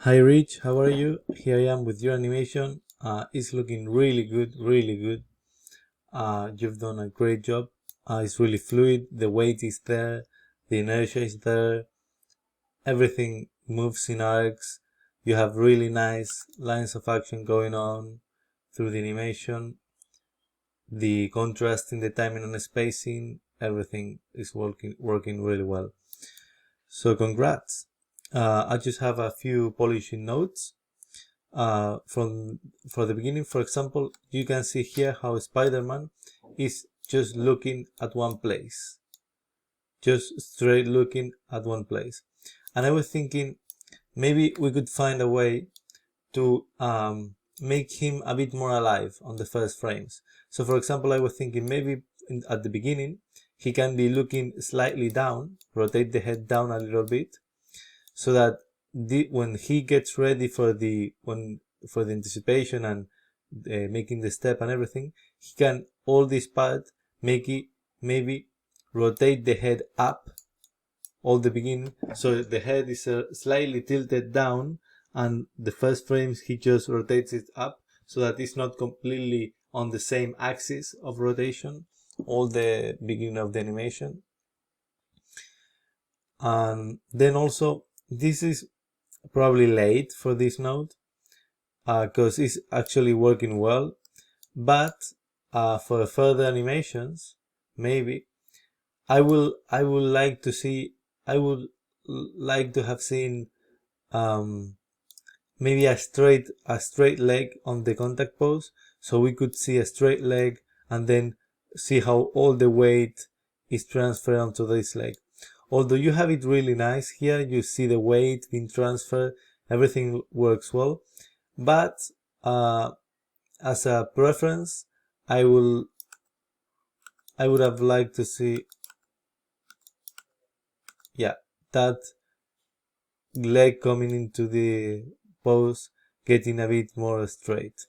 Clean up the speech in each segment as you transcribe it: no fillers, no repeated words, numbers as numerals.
Hi Rich, how are you? Here I am with your animation. It's looking really good, really good. You've done a great job. It's really fluid, the weight is there, the inertia is there, everything moves in arcs. You have really nice lines of action going on through the animation. The contrast in the timing and the spacing, everything is working really well. So congrats. I just have a few polishing notes. For the beginning, for example, you can see here how Spider-Man is just looking at one place, just straight looking at one place. And I was thinking maybe we could find a way to make him a bit more alive on the first frames. So for example, I was thinking maybe at the beginning he can be looking slightly down, rotate the head down a little bit, so that when he gets ready for the anticipation and making the step and everything, he can all this part maybe rotate the head up all the beginning, so the head is slightly tilted down, and the first frames he just rotates it up so that it's not completely on the same axis of rotation all the beginning of the animation. And then also, this is probably late for this node because it's actually working well, but for further animations, maybe I would like to see, I would like to have seen maybe a straight leg on the contact pose, so we could see a straight leg and then see how all the weight is transferred onto this leg. Although you have it really nice here, you see the weight being transferred, everything works well, but as a preference, I would have liked to see, yeah, that leg coming into the pose getting a bit more straight.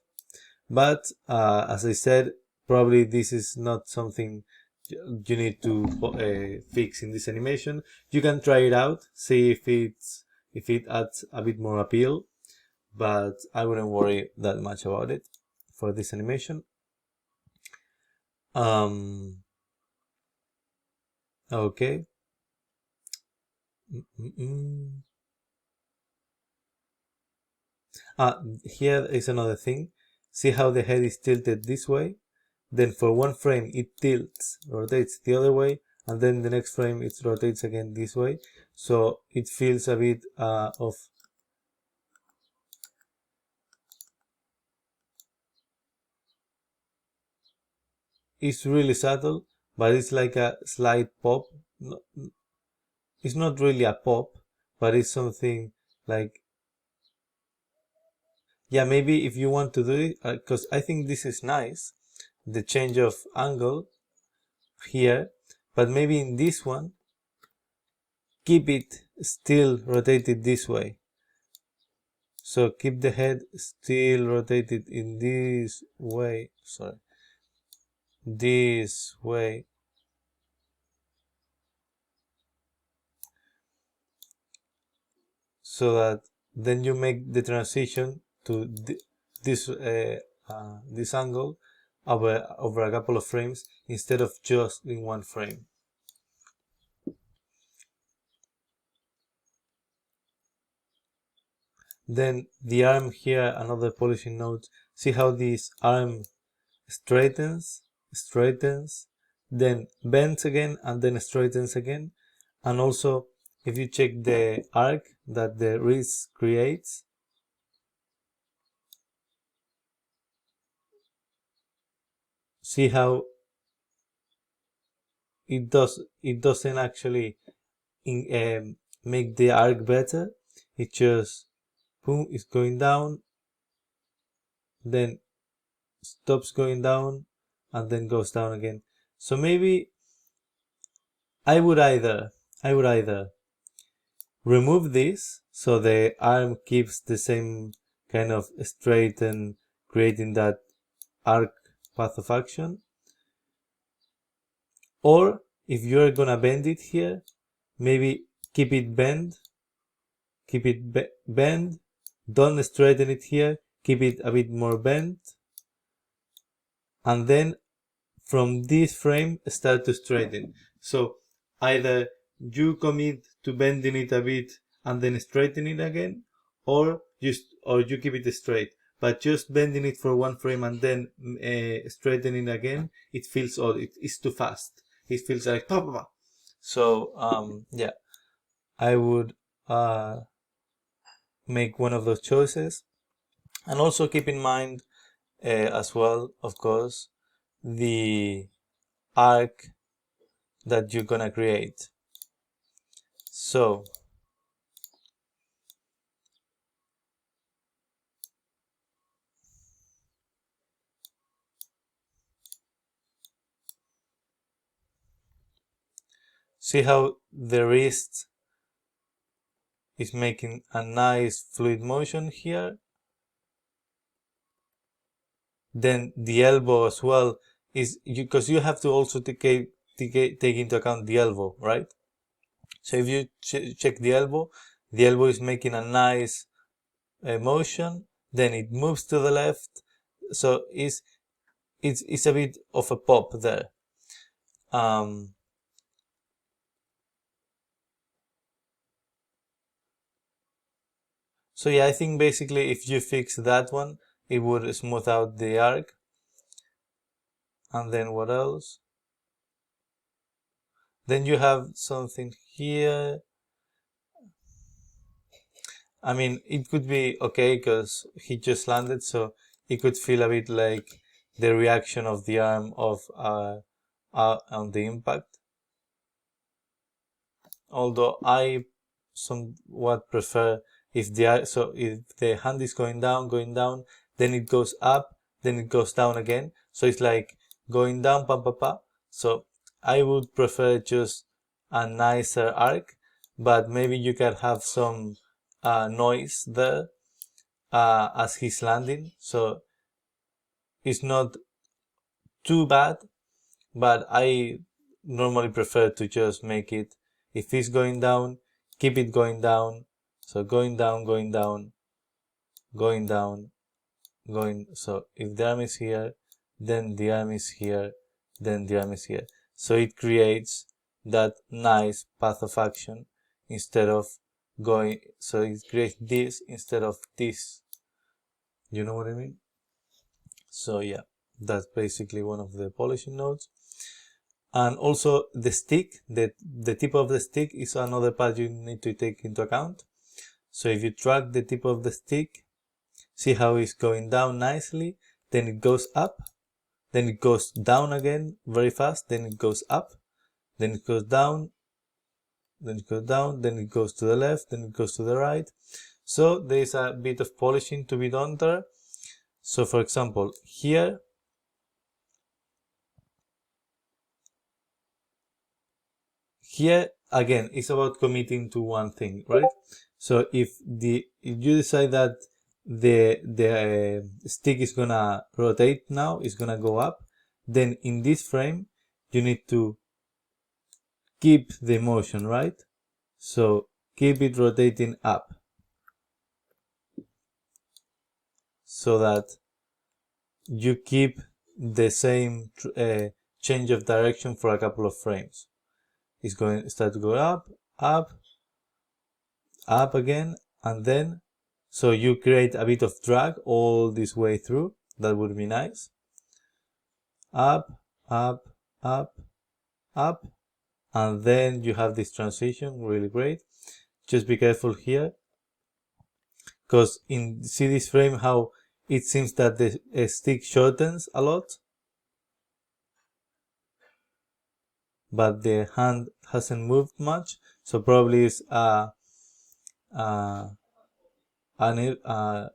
But as I said, probably this is not something you need to fix in this animation. You can try it out, see if it adds a bit more appeal, but I wouldn't worry that much about it for this animation. Okay. Here is another thing. See how the head is tilted this way? Then for one frame it tilts, rotates the other way, and then the next frame it rotates again this way. So it feels a bit of it's really subtle, but it's like a slight pop. It's not really a pop, but it's something like, yeah, maybe if you want to do it, because I think this is nice, the change of angle here, but maybe in this one keep it still rotated this way. So keep the head still rotated in this way, sorry, this way, so that then you make the transition to this angle over a couple of frames instead of just in one frame. Then the arm here, another polishing note. See how this arm straightens, then bends again, and then straightens again. And also, if you check the arc that the wrist creates, see how it doesn't actually make the arc better. It just boom, it's going down, then stops going down, and then goes down again. So maybe I would either remove this so the arm keeps the same kind of straight and creating that arc path of action, or if you're gonna bend it here, maybe keep it bend, don't straighten it here, keep it a bit more bent, and then from this frame start to straighten. So either you commit to bending it a bit and then straighten it again, or you keep it straight. But just bending it for one frame and then straightening again, it feels odd. It's too fast. It feels like pop, pop, pop. So yeah, I would make one of those choices, and also keep in mind as well, of course, the arc that you're gonna create. So see how the wrist is making a nice fluid motion here. Then the elbow as well is, because you have to also take into account the elbow, right? So if you check the elbow is making a nice motion, then it moves to the left, so it's a bit of a pop there. So yeah, I think basically if you fix that one, it would smooth out the arc. And then what else? Then you have something here. I mean, it could be okay because he just landed, so it could feel a bit like the reaction of the arm of on the impact. Although I somewhat prefer if the hand is going down, then it goes up, then it goes down again. So it's like going down, pa pa pa. So I would prefer just a nicer arc, but maybe you can have some noise there as he's landing. So it's not too bad, but I normally prefer to just make it, if it's going down, keep it going down. So going down, going down, going down, so if the arm is here, then the arm is here, then the arm is here. So it creates that nice path of action instead of going, so it creates this instead of this. You know what I mean? So yeah, that's basically one of the polishing notes. And also the stick, the tip of the stick is another part you need to take into account. So if you track the tip of the stick, see how it's going down nicely, then it goes up, then it goes down again very fast, then it goes up, then it goes down, then it goes down, then it goes to the left, then it goes to the right. So there is a bit of polishing to be done there. So for example, here again, it's about committing to one thing, right? So if you decide that the stick is gonna rotate now, it's gonna go up, then in this frame you need to keep the motion, right? So keep it rotating up so that you keep the same change of direction for a couple of frames. It's going to start to go up, up, up again, and then so you create a bit of drag all this way through. That would be nice. Up, up, up, up, and then you have this transition, really great. Just be careful here, because see this frame how it seems that the stick shortens a lot, but the hand hasn't moved much, so probably it's a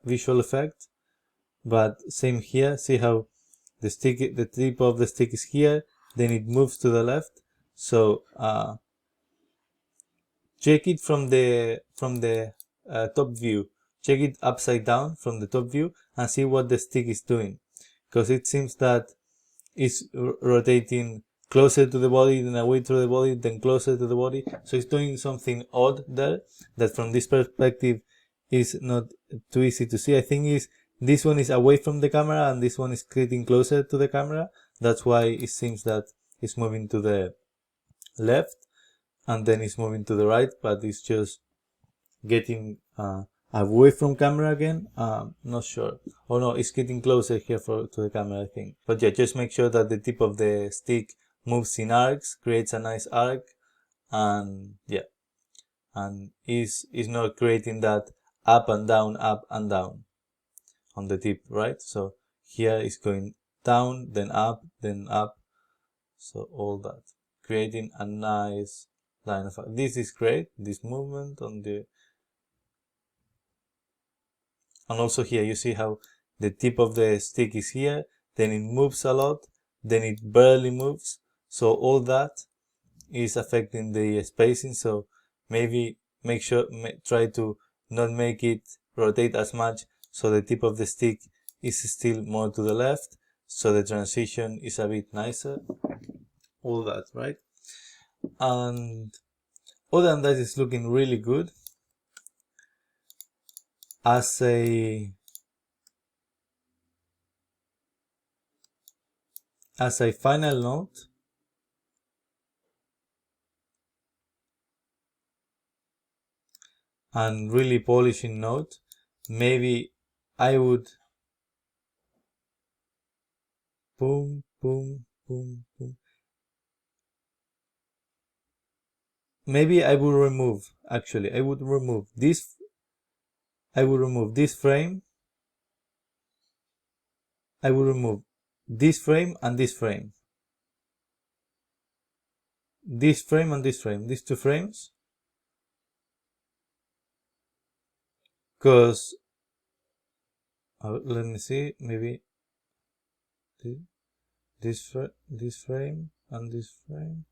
visual effect. But same here, see how the tip of the stick is here, then it moves to the left. So check it from the top view. Check it upside down from the top view and see what the stick is doing, because it seems that it's rotating closer to the body, then away to the body, then closer to the body. So it's doing something odd there that from this perspective is not too easy to see. I think this one is away from the camera and this one is getting closer to the camera. That's why it seems that it's moving to the left and then it's moving to the right, but it's just getting away from camera again. Not sure. Oh no, it's getting closer here to the camera, I think. But yeah, just make sure that the tip of the stick moves in arcs, creates a nice arc, and yeah, and is not creating that up and down on the tip, right? So here is going down, then up, so all that, creating a nice line of arc. This is great, this movement on the, and also here you see how the tip of the stick is here, then it moves a lot, then it barely moves, so all that is affecting the spacing. So maybe try to not make it rotate as much, so the tip of the stick is still more to the left, so the transition is a bit nicer, all that, right? And other than that, it's looking really good. As a final note, and really polishing note, maybe I would boom, boom, boom, boom. Maybe I would remove, actually, I would remove this frame. I will remove this frame and this frame. This frame and this frame, these two frames. Because, let me see, maybe this frame and this frame.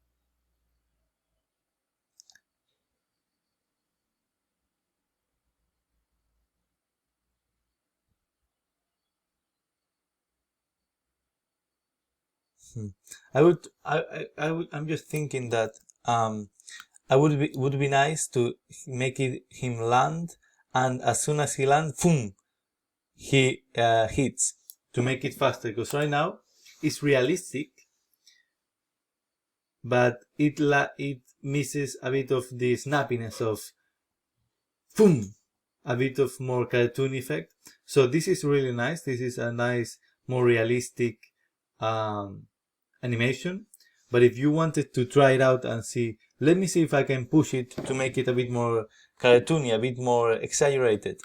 I'm just thinking that would be nice to make him land, and as soon as he lands, boom, he hits, to make it faster, because right now it's realistic, but it misses a bit of the snappiness of boom, a bit of more cartoon effect. So this is really nice. This is a nice, more realistic animation. But if you wanted to try it out and see, let me see if I can push it to make it a bit more cartoony, a bit more exaggerated.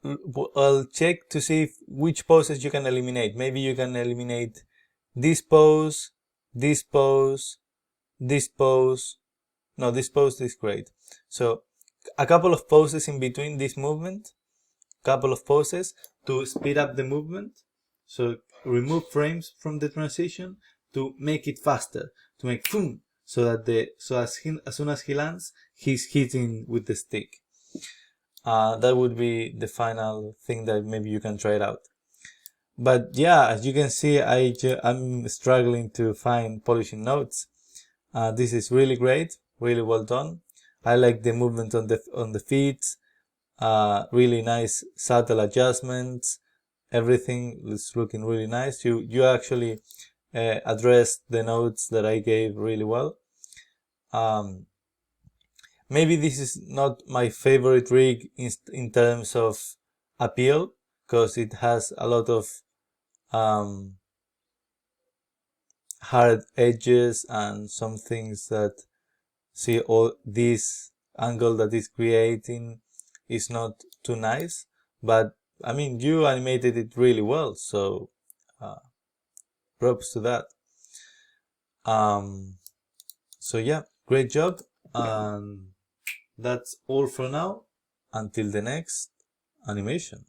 I'll check to see which poses you can eliminate. Maybe you can eliminate this pose, this pose, this pose. No, this pose is great. So a couple of poses in between this movement, couple of poses to speed up the movement. So remove frames from the transition to make it faster, to make boom, so that as soon as he lands, he's hitting with the stick. That would be the final thing that maybe you can try it out. But yeah, as you can see, I'm struggling to find polishing notes. This is really great, really well done. I like the movement on the feet. Really nice subtle adjustments. Everything is looking really nice. You actually addressed the notes that I gave really well. Maybe this is not my favorite rig in terms of appeal, because it has a lot of hard edges and some things that see all this angle that is creating is not too nice. But I mean, you animated it really well, so props to that. So yeah, great job, and that's all for now. Until the next animation.